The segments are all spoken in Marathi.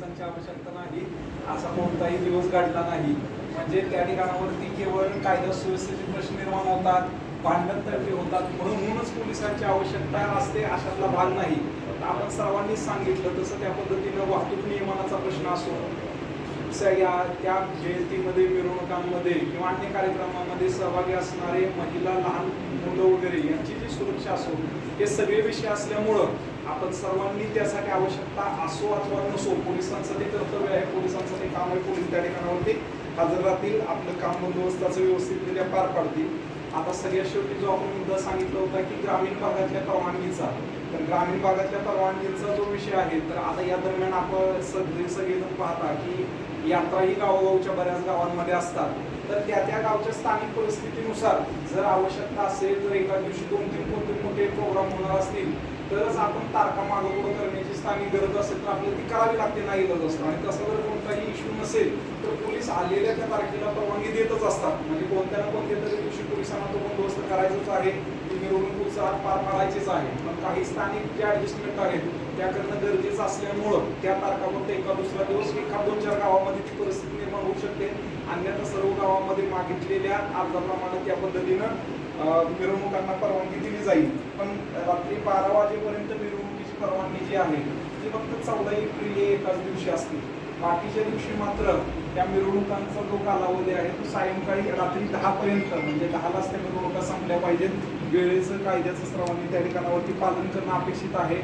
पोलिसांची आवश्यकता नाही असा कोणताही दिवस घडला नाही. म्हणजे त्या ठिकाणावरती केवळ कायदा सुव्यवस्थेचे प्रश्न निर्माण होतात, भांडण तडफे होतात, म्हणूनच पोलिसांची आवश्यकता असते अशातला भाग नाही. आपण सर्वांनीच सांगितलं तसं त्या पद्धतीनं वाहतूक नियमनाचा प्रश्न असो, त्या जयंतीमध्ये, मिरवणुकांमध्ये किंवा अन्य कार्यक्रमांमध्ये सहभागी असणारे महिला, लहान मुलं वगैरे यांची जी सुरक्षा असो, हे सगळे विषय असल्यामुळं आपण सर्वांनी त्यासाठी आवश्यकता असो अथवा नसो, पोलिसांचं ते कर्तव्य आहे, पोलिसांचं ते काम आहे, पोलीस त्या ठिकाणावरती हजर राहतील, आपलं काम बंदोबस्ताचं व्यवस्थितरित्या पार पाडतील. आता सगळ्यात शेवटी जो आपण मुद्दा सांगितला होता की ग्रामीण भागातल्या परवानगीचा, तर ग्रामीण भागातल्या परवानगीचा जो विषय आहे, तर आता या दरम्यान आपण सगळेजण पाहता की यात्रा ही गावोगावच्या बऱ्याच गावांमध्ये असतात. तर त्या गावच्या स्थानिक परिस्थितीनुसार जर आवश्यकता असेल, जर एका दिवशी 2-3 कोणते मोठे प्रोग्राम होणार असतील, तरच आपण तारखा मागोपुढं करण्याची स्थानिक गरज असेल तर आपल्याला ती करावी लागते, नाही गरज असतो. आणि तसं जर कोणताही इश्यू नसेल तर पोलीस आलेल्या त्या तारखेला परवानगी देतच असतात. म्हणजे कोणत्या ना कोणत्या तरी दिवशी पोलिसांना तो बंदोबस्त करायचाच आहे, ती मिरवणूक उत्साहात पार पाडायचीच आहे. पण काही स्थानिक जे ऍडजस्टमेंट आहेत त्या करणं गरजेचं असल्यामुळं त्या तारखा फक्त एका दुसरा दिवस एका 2-4 गावामध्ये ती परिस्थिती निर्माण होऊ शकते. अन्यथा सर्व गावामध्ये मागितलेल्या अर्जाप्रमाणे त्या पद्धतीनं मिरवणुकांना परवानगी दिली जाईल. पण रात्री 12 वाजेपर्यंत मिरवणुकीची परवानगी जी आहे ती फक्त 14 एप्रिल एकाच दिवशी असते. बाकीच्या दिवशी मात्र त्या मिरवणुकांचा जो कालावधी आहे तो सायंकाळी रात्री 10 पर्यंत, म्हणजे 10लाच त्या मिरवणुका संपल्या पाहिजेत. वेळेचं, कायद्याचं सर्वांनी त्या ठिकाणावरती पालन करणं अपेक्षित आहे.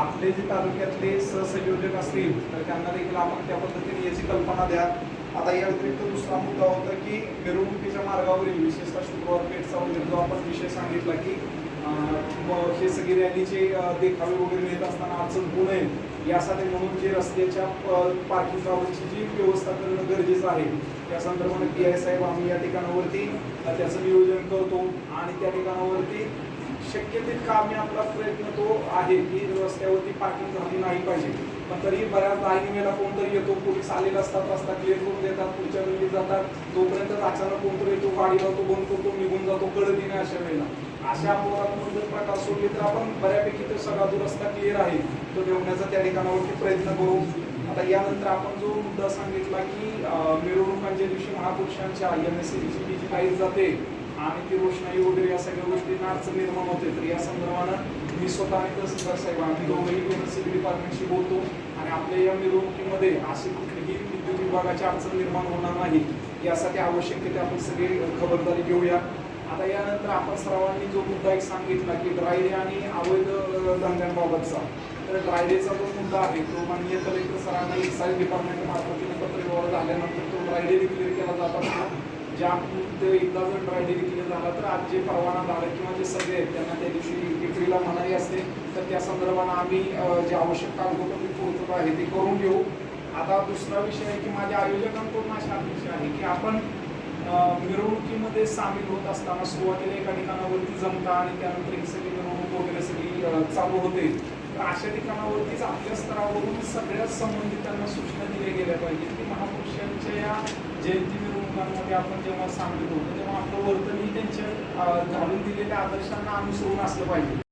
आपले जे तालुक्यातले सहसंयोजक असतील तर त्यांना देखील आपण त्या पद्धतीने याची कल्पना द्या. आता या व्यतिरिक्त दुसरा मुद्दा होता की मिरवणुकीच्या मार्गावरील विशेषतः शुक्रवार पेठचा वगैरे जो आपण विषय सांगितला की हे सगळे रॅलीचे देखावे वगैरे नेत असताना अडचण होऊ नये यासाठी म्हणून जे रस्त्याच्या पार्किंगवरची जी व्यवस्था करणं गरजेचं आहे त्या संदर्भाने PI साहेब आम्ही या ठिकाणावरती त्याचं नियोजन करतो आणि त्या ठिकाणावरती शक्य तितका आम्ही आपला प्रयत्न तो आहे की रस्त्यावरती पार्किंग झाली नाही पाहिजे. पण तरी बऱ्याचदा ऐनवेळेला कोणतरी येतो, पोलीस आलेला असतात, रस्ता क्लिअर करून देतात, पुढच्या वेळी जातात, तोपर्यंत अचानक कोणतरी येतो, गाडी लावतो, बंद करतो, निघून जातो, कळत नाही. अशा वेळेला अशा अपघातातून जर प्रकार सोडले तर आपण बऱ्यापैकी तो सगळा जो रस्ता क्लिअर आहे तो ठेवण्याचा त्या ठिकाणावरती प्रयत्न करू. आता यानंतर आपण जो मुद्दा सांगितला की मिरवणुकांच्या दिवशी महापुरुषांच्या MSCBची जी लाईट जाते आणि ती रोषणाई वगैरे या सगळ्या गोष्टींना अडचण निर्माण होते. तर या संदर्भानं मी स्वतः आणि तहसीलदार साहेब आम्ही दोघंही MSCB डिपार्टमेंटशी बोलतो आणि आपल्या या मिरवणुकीमध्ये अशी कुठलीही विद्युत विभागाची अडचण निर्माण होणार नाही यासाठी आवश्यक ते आपण सगळे खबरदारी घेऊया. आता यानंतर आपण सर्वांनी जो मुद्दा एक सांगितला की ड्राय डे आणि अवैध धंद्यांबाबतचा, तर ड्राय डेचा जो मुद्दा आहे तो माननीय कलेक्टर सरांना एक्साईज डिपार्टमेंट मार्फतीने पत्रव्यवहार झाल्यानंतर तो ड्राय डे डिक्लेअर केला जात असतो. ज्या एकदा जर ड्राय डे डिक्लेअर झाला तर आज जे परवाना धारक किंवा जे सगळे आहेत त्यांना त्या दिवशी विक्रीला मनाई असते. तर त्या संदर्भानं आम्ही जे आवश्यक कागदपत्र पूर्तता आहे ते करून घेऊ. आता दुसरा विषय आहे की माझ्या आयोजकांकडून अशा अपेक्षा आहे की आपण मिरवणुकीमध्ये सामील होत असताना सुरुवातीला एका ठिकाणावरती जमता आणि त्यानंतर ही सगळी मिरवणूक वगैरे सगळी चालू होते. तर अशा ठिकाणावरतीच आपल्या स्तरावरून सगळ्या संबंधितांना सूचना दिल्या गेल्या पाहिजेत की महापुरुषांच्या या जयंती मिरवणुकांमध्ये आपण जेव्हा सामील होतो तेव्हा आपलं वर्तनही त्यांच्या घालून दिलेल्या आदर्शांना अनुसरून असलं पाहिजे.